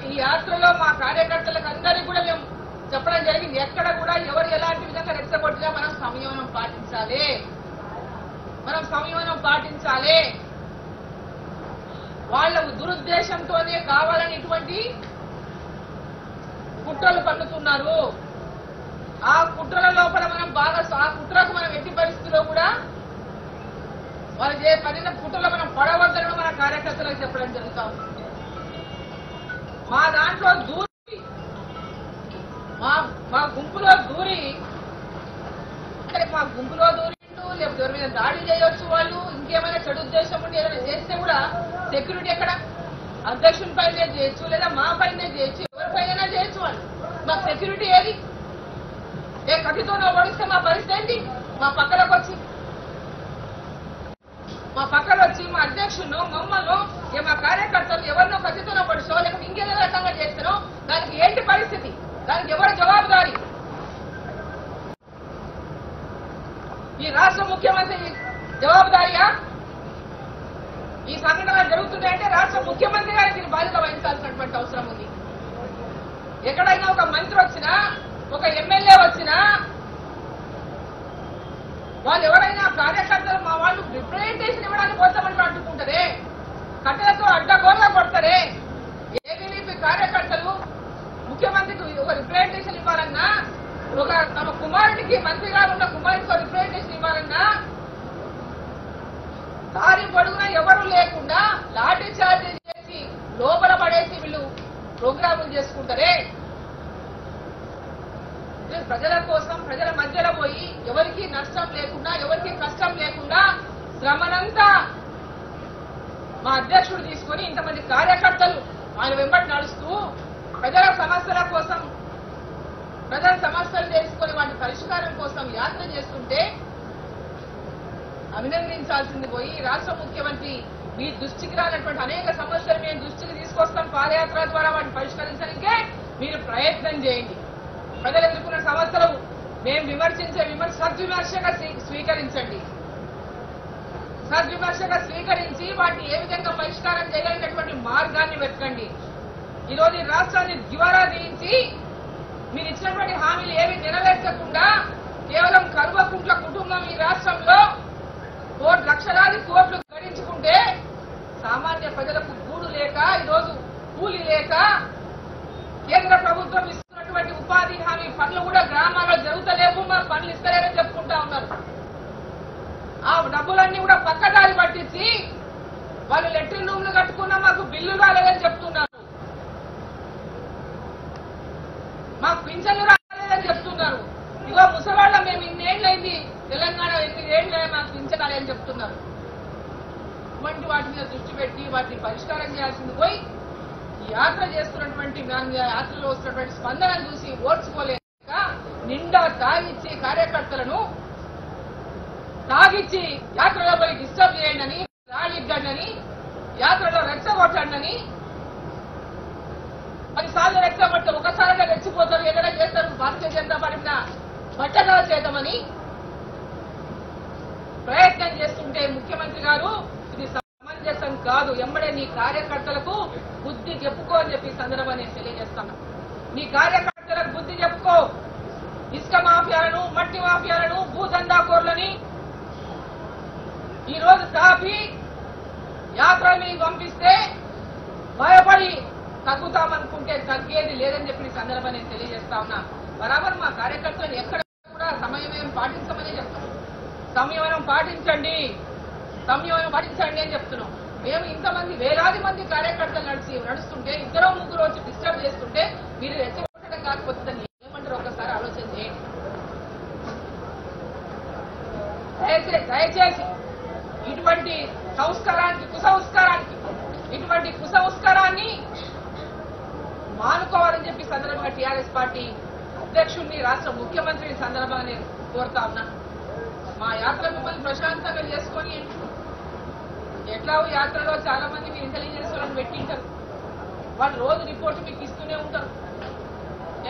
ఈ యాత్రలో మా కార్యకర్తలకు అందరికీ కూడా మేము చెప్పడం జరిగింది. ఎక్కడ కూడా ఎవరు ఎలాంటి విధంగా రెచ్చగొట్టినా మనం సంయమనం పాటించాలి, వాళ్ళ దురుద్దేశంతోనే కావాలని ఇటువంటి కుట్రలు పన్నుతున్నారు. ఆ కుట్రల లోపల మనం ఆ కుట్రకు మనం ఎట్టి పరిస్థితుల్లో కూడా వాళ్ళు పడిన కుట్రలో మనం పడవద్దని మన కార్యకర్తలకు చెప్పడం జరుగుతాం. మా దాంట్లో దూరి మా గుంపులో దూరి లేకపోతే ఎవరి మీద దాడి చేయొచ్చు, వాళ్ళు ఇంకేమైనా చెడు ఉద్దేశం ఉండి ఏదైనా చేస్తే కూడా సెక్యూరిటీ ఎక్కడ అధ్యక్షుని పైనే చేయొచ్చు, లేదా మా పైనే చేయొచ్చు, ఎవరిపైన చేయొచ్చు. వాళ్ళు మాకు సెక్యూరిటీ ఏది? ఏ కత్తితోనో ఓడిస్తే మా పరిస్థితి ఏంటి? మా పక్కలోకి వచ్చి మా అధ్యక్షులను మమ్మల్ని మా కార్యకర్తలు ఎవరినో కత్తితోనో పడిసో లేకపోతే ఇంకేదో రకంగా చేస్తారో దానికి ఏంటి పరిస్థితి? దానికి ఎవరు జవాబుదారీ? ఈ రాష్ట్ర ముఖ్యమంత్రి జవాబుదారీయా? ఈ సంఘటనలు జరుగుతున్నాయంటే రాష్ట్ర ముఖ్యమంత్రి గారు దీని బాధ్యత వహించాల్సినటువంటి అవసరం ఉంది. ఎక్కడైనా ఒక మంత్రి వచ్చినా, ఒక ఎమ్మెల్యే వచ్చినా, వాళ్ళు ఎవరైనా కార్యకర్తలు మా వాళ్ళు రిప్రజెంటేషన్ ఇవ్వడానికి వస్తామని అడ్డుకుంటారే, కట్టెలతో అడ్డగోలుగా కొడతారే. ఏబీవీపీ కార్యకర్తలు ముఖ్యమంత్రికి ఒక రిప్రజెంటేషన్ ఇవ్వాలన్నా, ఒక తమ కుమారుడికి మంత్రి గారు ఉన్న కుమారుడికి రిప్రజెంటేషన్ ఇవ్వాలన్నా దారి పొడుగున ఎవరు లేకుండా లాఠీ చార్జ్ చేసి లోపల పడేసి వీళ్ళు ప్రోగ్రాములు చేసుకుంటారే. ప్రజల కోసం ప్రజల మధ్యలో పోయి ఎవరికి నష్టం లేకుండా, ఎవరికి కష్టం లేకుండా శ్రమనంతా మా అధ్యక్షుడు తీసుకొని ఇంతమంది కార్యకర్తలు ఆయన వెంబడి నడుస్తూ ప్రజల సమస్యల కోసం, ప్రజల సమస్యలు తెలుసుకొని వాటి పరిష్కారం కోసం యాత్ర చేస్తుంటే అభినందించాల్సింది పోయి రాష్ట్ర ముఖ్యమంత్రి మీ దృష్టికి రానటువంటి అనేక సమస్యలు మేము దృష్టికి తీసుకొస్తాం, పాదయాత్ర ద్వారా వాటిని పరిష్కరించడానికే మీరు ప్రయత్నం చేయండి. ప్రజలు ఎదుర్కొన్న సమస్యలు మేము విమర్శించే సద్విమర్శగా స్వీకరించండి. సద్విమర్శగా స్వీకరించి వాటిని ఏ విధంగా పరిష్కారం చేయగలిగినటువంటి మార్గాన్ని వెతకండి. ఈరోజు ఈ రాష్ట్రాన్ని దివాలా తీయించి మీరు ఇచ్చినటువంటి హామీలు ఏవి నెరవేర్చకుండా కేవలం కల్వకుంట్ల కుటుంబం ఈ రాష్ట్రంలో లక్షలాది కోట్లు గడించుకుంటే సామాన్య ప్రజలకు గూడు లేక, ఈరోజు కూలి లేక, కేంద్ర ప్రభుత్వం ఇస్తున్నటువంటి ఉపాధి హామీ పనులు కూడా గ్రామాల్లో జరుగుతలేవు, మా పనులు ఇస్తలేరని చెప్పుకుంటా ఉన్నారు. ఆ డబ్బులన్నీ కూడా పక్కదారి పట్టించి వాళ్ళు లెట్రిన్ రూమ్లు కట్టుకున్నా మాకు బిల్లు రాలేదని చెప్తున్నారు, మాకు పింఛన్లు రాలేదని చెప్తున్నారు. ఇగో ముసలాళ్ళ మేము ఇన్నేళ్లైంది తెలంగాణ 8 ఏళ్లే మాకు పింఛన్ రాలేదని చెప్తున్నారు. ఇటువంటి వాటి మీద దృష్టి పెట్టి వాటిని పరిష్కారం చేయాల్సింది పోయి ఈ యాత్ర చేస్తున్నటువంటి యాత్రలో వస్తున్నటువంటి స్పందనను చూసి ఓర్చుకోలేక నిండా తాగిచ్చి కార్యకర్తలను తాగిచ్చి యాత్రలో పోయి డిస్టర్బ్ చేయండి, రాళ్ళిద్దండి, యాత్రలో రెచ్చగొట్టండి. 10 సార్లు రెచ్చగొట్టే ఒకసారిగా రెచ్చిపోతారు, ఏదైనా చేస్తారు. భారతీయ జనతా పార్టీ బట్టగా చేద్దామని ప్రయత్నం చేస్తుంటే ముఖ్యమంత్రి గారు ఇది సమంజసం కాదు, ఎంబడే నీ కార్యకర్తలకు బుద్ధి చెప్పుకో అని చెప్పి సందర్భంగా నేను తెలియజేస్తాను. నీ కార్యకర్తలకు బుద్ధి చెప్పుకో. ఇసుక మాఫియాలను, మట్టి మాఫియాలను, భూదందాకోర్లని ఈ రోజు కాపీ యాత్ర మీద పంపిస్తే భయపడి తగ్గుతామనుకుంటే తగ్గేది లేదని చెప్పి సందర్భంగా నేను తెలియజేస్తా ఉన్నా. బరాబర్ మా కార్యకర్తలను ఎక్కడ కూడా సంయమనం పాటించమని చెప్తాం. సంయమనం పాటించండి అని చెప్తున్నాం. మేము ఇంతమంది వేలాది మంది కార్యకర్తలు నడుస్తుంటే 2-3 వచ్చి డిస్టర్బ్ చేస్తుంటే మీరు రెచ్చగొట్టడం కాకపోతే ఏమంటారు ఒక్కసారి ఆలోచన చేయండి. దయచేసి ఇటువంటి కుసంస్కారాన్ని మానుకోవాలని చెప్పి సందర్భంగా టీఆర్ఎస్ పార్టీ అధ్యక్షుడిని, రాష్ట్ర ముఖ్యమంత్రిని సందర్భంగా నేను కోరుతా ఉన్నా. మా యాత్ర మిమ్మల్ని ప్రశాంతంగా చేసుకొని ఎట్లా యాత్రలో చాలా మంది మీరు ఇంటెలిజెన్స్ వాళ్ళని పెట్టింటారు, వాళ్ళు రోజు రిపోర్ట్ మీకు ఇస్తూనే ఉంటారు.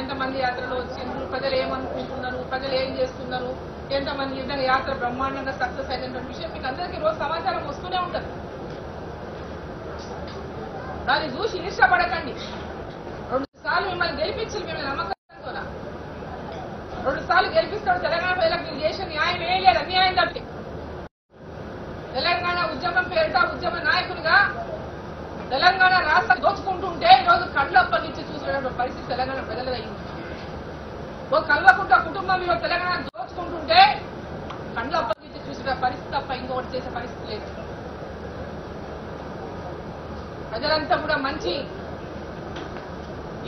ఎంతమంది యాత్రలో వచ్చిండ్రు, ప్రజలు ఏమనుకుంటున్నారు, ప్రజలు ఏం చేస్తున్నారు, ఎంతమంది నిజంగా యాత్ర బ్రహ్మాండంగా సక్సెస్ అయినటువంటి విషయం మీకు అందరికీ రోజు సమాచారం వస్తూనే ఉంటుంది. దాన్ని చూసి ఇష్టపడకండి. 2 సార్లు మిమ్మల్ని గెలిపించి మిమ్మల్ని నమ్మకంతో 2 సార్లు గెలిపిస్తాడు. తెలంగాణ ప్రజలకు మీరు చేసిన న్యాయం ఏం లేదు, అన్యాయం తప్పి. తెలంగాణ ఉద్యమం పేరిట ఉద్యమ నాయకులుగా తెలంగాణ రాష్ట్రం దోచుకుంటుంటే ఈరోజు కళ్ళప్పగించి చూసినటువంటి పరిస్థితి తెలంగాణ ప్రజలదయ్యింది. ఓ కల్వకుంట కుటుంబం ఈరోజు తెలంగాణ దోచుకుంటుంటే కళ్ళప్పగించి చూసిన పరిస్థితి తప్ప ఇంకొకటి చేసే పరిస్థితి లేదు. ప్రజలంతా కూడా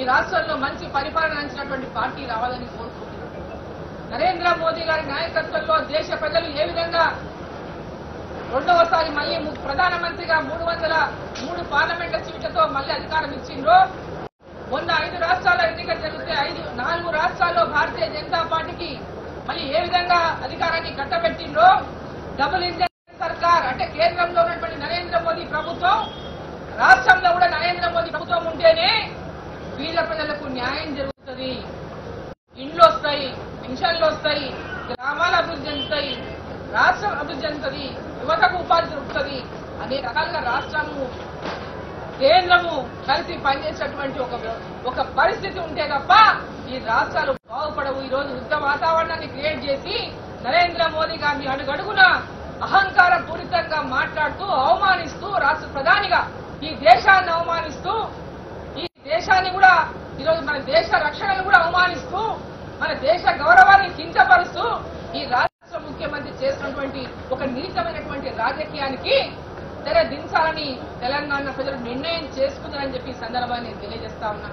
ఈ రాష్ట్రంలో మంచి పరిపాలన అందించినటువంటి పార్టీ రావాలని కోరుకుంటున్నారు. నరేంద్ర మోదీ గారి నాయకత్వంలో దేశ ప్రజలు ఏ విధంగా 2వసారి మళ్లీ ప్రధానమంత్రిగా 303 పార్లమెంట్ల సీట్లతో మళ్లీ అధికారం ఇచ్చిండ్రో, మొన్న 5 రాష్ట్రాల్లో ఎన్నికలు జరిగితే 4 రాష్ట్రాల్లో భారతీయ జనతా పార్టీకి మళ్లీ ఏ విధంగా అధికారాన్ని కట్టబెట్టిండ్రో, డబుల్ ఇంజన్ సర్కార్ అంటే కేంద్రంలో ఉన్నటువంటి నరేంద్ర మోదీ ప్రభుత్వం, రాష్ట్రంలో కూడా నరేంద్ర మోదీ ప్రభుత్వం ఉంటేనే పేద ప్రజలకు న్యాయం జరుగుతుంది, ఇండ్లు వస్తాయి, పెన్షన్లు వస్తాయి, గ్రామాల అభివృద్ధి చెందుతాయి, రాష్ట్రం అభివృద్ధి చెందుతుంది, యువతకు ఉపాధి దొరుకుతుంది. అనేక రకాలుగా రాష్ట్రము కేంద్రము కలిసి పనిచేసేటువంటి ఒక పరిస్థితి ఉంటే తప్ప ఈ రాష్ట్రాలు బాగుపడవు. ఈ రోజు యుద్ధ వాతావరణాన్ని క్రియేట్ చేసి నరేంద్ర మోదీ గారిని అడుగడుగున అహంకార పూరితంగా మాట్లాడుతూ అవమానిస్తూ రాష్ట్ర ప్రధానిగా ఈ దేశాన్ని అవమానిస్తూ, ఈ దేశాన్ని కూడా ఈరోజు మన దేశ రక్షణను కూడా అవమానిస్తూ, మన దేశ గౌరవాన్ని కించపరుస్తూ ఈ రాష్ట్ర ముఖ్యమంత్రి చేసినటువంటి ఒక నీచమైనటువంటి రాజకీయానికి తెర దించాలని తెలంగాణ ప్రజలు నిర్ణయం చేసుకుందని చెప్పి ఈ సందర్భాన్ని నేను తెలియజేస్తా ఉన్నా.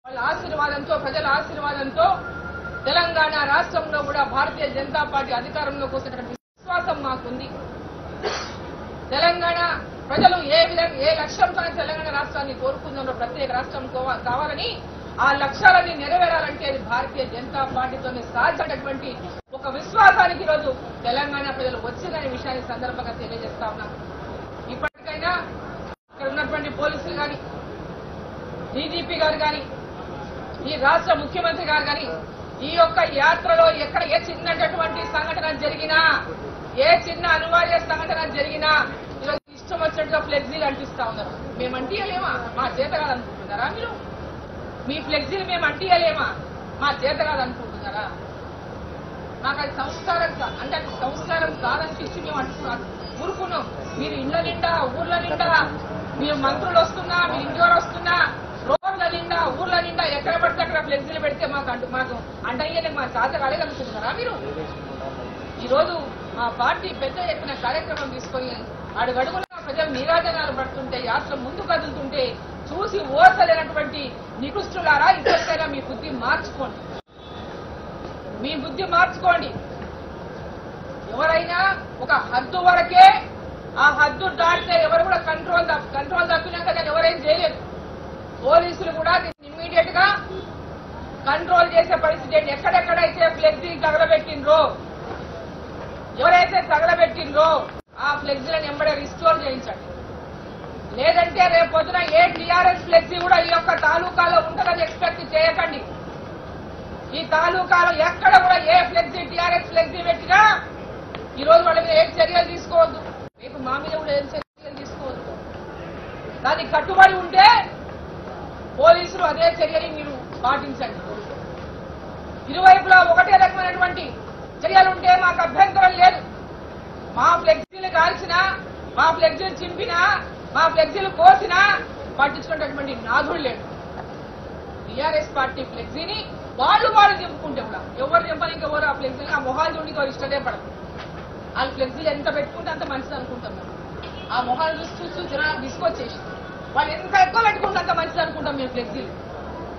వాళ్ళ ఆశీర్వాదంతో, ప్రజల ఆశీర్వాదంతో తెలంగాణ రాష్ట్రంలో కూడా భారతీయ జనతా పార్టీ అధికారంలోకి వస్తున్నటువంటి విశ్వాసం మాకుంది. తెలంగాణ ప్రజలు ఏ లక్ష్యంతో తెలంగాణ రాష్ట్రాన్ని కోరుకుందో, ప్రత్యేక రాష్ట్రం కావాలని ఆ లక్ష్యాలన్నీ నెరవేరాలంటే అది భారతీయ జనతా పార్టీతోనే సాధ్యమైనటువంటి ఒక విశ్వాసానికి ఈరోజు తెలంగాణ ప్రజలు వచ్చిందనే విషయాన్ని సందర్భంగా తెలియజేస్తా ఉన్నాం. ఇప్పటికైనా ఇక్కడ ఉన్నటువంటి పోలీసులు కానీ, డీజీపీ గారు కానీ, ఈ రాష్ట్ర ముఖ్యమంత్రి గారు కానీ ఈ యొక్క యాత్రలో ఎక్కడ ఏ చిన్నటువంటి సంఘటన జరిగినా, ఏ చిన్న అనివార్య సంఘటన జరిగినా ఈరోజు ఇష్టం వచ్చినట్టుగా ఫ్లెక్సీలు అంటిస్తా ఉన్నారు. మేము అంటియలేమా? మా చేత కాదనుకుంటున్నారా మీరు? మీ ఫ్లెక్సీలు మేము అంటియలేమా? మా చేత కాదనుకుంటున్నారా? మాకు అది సంస్కారం అంటే అది సంస్కారం కాదనిపించి మేము అంటున్నాను ఊరుకున్నాం. మీరు ఇళ్ల నిండా, ఊర్ల నిండా మీరు మంత్రులు వస్తున్నా, మీరు ఇంటివారు వస్తున్నా, రోడ్ల నిండా, ఊర్ల నిండా ఎక్కడ పడితే అక్కడ ఫ్లెక్సీలు పెడితే మాకు అంటయ్యేది మా చేత కాలేదనుకుంటున్నారా మీరు? ఈరోజు మా పార్టీ పెద్ద ఎత్తున కార్యక్రమం తీసుకొని అడుగడుగున ప్రజలు నీరాజనాలు పడుతుంటే, రాష్ట్రం ముందు కదులుతుంటే చూసి ఓర్చలేనటువంటి నికృష్టులారా, ఇప్పటికైనా మీ బుద్ధి మార్చుకోండి. మీ బుద్ధి మార్చుకోండి. ఎవరైనా ఒక హద్దు వరకే, ఆ హద్దు దాటితే ఎవరు కూడా కంట్రోల్ తప్పినాక దాన్ని ఎవరైనా చేయలేదు. పోలీసులు కూడా దీన్ని ఇమ్మీడియట్ గా కంట్రోల్ చేసే పరిస్థితి ఏంటి? ఎక్కడెక్కడైతే ఫ్లెక్సీ తగలబెట్టిండ్రో, ఎవరైతే తగలబెట్టిండ్రో ఆ ఫ్లెక్సీలను ఎంబడే రిస్టోర్ చేయించండి. లేదంటే రేపు పొద్దున ఏ టీఆర్ఎస్ ఫ్లెక్సీ కూడా ఈ యొక్క తాలూకాలో ఉంటుందని ఎక్స్పెక్ట్ చేయకండి. ఈ తాలూకాలో ఎక్కడ కూడా ఏ ఫ్లెక్సీ టీఆర్ఎస్ ఫ్లెక్సీ పెట్టినా ఈ రోజు వాళ్ళ మీద ఏం చర్యలు తీసుకోవద్దు. రేపు మా మీద కూడా ఏం చర్యలు తీసుకోవద్దు. దానికి కట్టుబడి ఉంటే పోలీసులు అదే చర్యని మీరు పాటించండి. ఇరువైపులా ఒకటే రకమైనటువంటి చర్యలుంటే మాకు అభ్యంతరం లేదు. మా ఫ్లెక్సీలు కాల్చినా, మా ఫ్లెక్సీలు చింపినా, మా ఫ్లెక్సీలు కోసినా పట్టించుకున్నటువంటి నాథుడు లేడు. టీఆర్ఎస్ పార్టీ ఫ్లెక్సీని వాళ్ళు దింపుకుంటే కూడా ఎవరు దింపడానికి ఎవరు ఆ ఫ్లెక్సీని ఆ మొహాలు చూడడానికి వారు ఇష్టమే పడదు. వాళ్ళు ఫ్లెక్సీలు ఎంత పెట్టుకుంటే అంత మంచిది అనుకుంటాం. ఆ మొహాలు చూస్తూ జనాలు తీసుకొచ్చేసి వాళ్ళు ఎంత ఎక్కువ పెట్టుకుంటే అంత మంచిది అనుకుంటాం మేము ఫ్లెక్సీలు.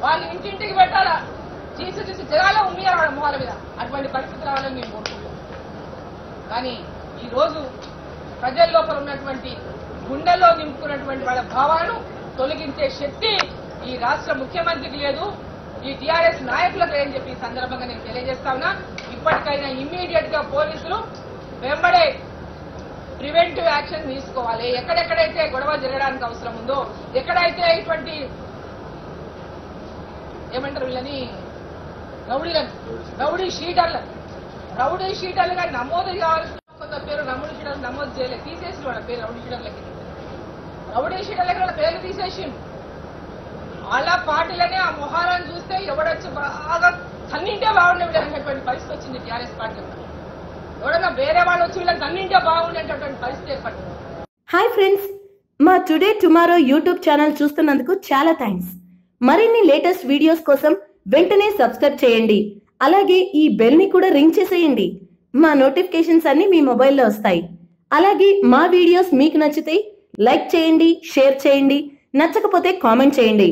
వాళ్ళు ఇంటింటికి పెట్టాలా, చూసి జనాలే ఉమ్మేయాలి వాళ్ళ మొహాల మీద. అటువంటి పరిస్థితి రావాలని మేము కోరుకుంటాం. కానీ ఈ రోజు ప్రజల లోపల ఉన్నటువంటి గుండెల్లో నింపుకున్నటువంటి వాళ్ళ భావాలను తొలగించే శక్తి ఈ రాష్ట్ర ముఖ్యమంత్రికి లేదు, ఈ టీఆర్ఎస్ నాయకులకు అని చెప్పి ఈ సందర్భంగా నేను తెలియజేస్తా ఉన్నా. ఇప్పటికైనా ఇమ్మీడియట్ గా పోలీసులు వెంబడే ప్రివెంటివ్ యాక్షన్ తీసుకోవాలి. ఎక్కడెక్కడైతే గొడవ జరగడానికి అవసరం ఉందో, ఎక్కడైతే ఇటువంటి ఏమంటారు వీళ్ళని రౌడీ షీటర్లుగా నమోదు కావాల్సిన కొంత పేరు రౌడీ షీటర్లు నమోదు చేయలేదు, తీసేసి వాళ్ళ పేరు రౌడీ షీటర్లకి. రౌడీ షీటర్ల పేర్లు తీసేసిండు. వాళ్ళ పార్టీలనే ఆ మొహాలను చూస్తే ఎవడొచ్చి బాగా తన్నింటే బాగుండేటువంటి పరిస్థితి వచ్చింది టీఆర్ఎస్ పార్టీలో. ఎవడన్నా వేరే వాళ్ళు వచ్చి వీళ్ళకి తన్నింటే బాగుండేటటువంటి పరిస్థితి ఏర్పడింది. హాయ్ ఫ్రెండ్స్, మా టుడే టుమారో యూట్యూబ్ ఛానల్ చూస్తున్నందుకు చాలా థ్యాంక్స్. మరిన్ని లేటెస్ట్ వీడియోస్ కోసం వెంటనే సబ్స్క్రైబ్ చేయండి. అలాగే ఈ బెల్ ని కూడా రింగ్ చేసేయండి. మా నోటిఫికేషన్స్ అన్ని మీ మొబైల్లో వస్తాయి. అలాగే మా వీడియోస్ మీకు నచ్చితే లైక్ చేయండి, షేర్ చేయండి, నచ్చకపోతే కామెంట్ చేయండి.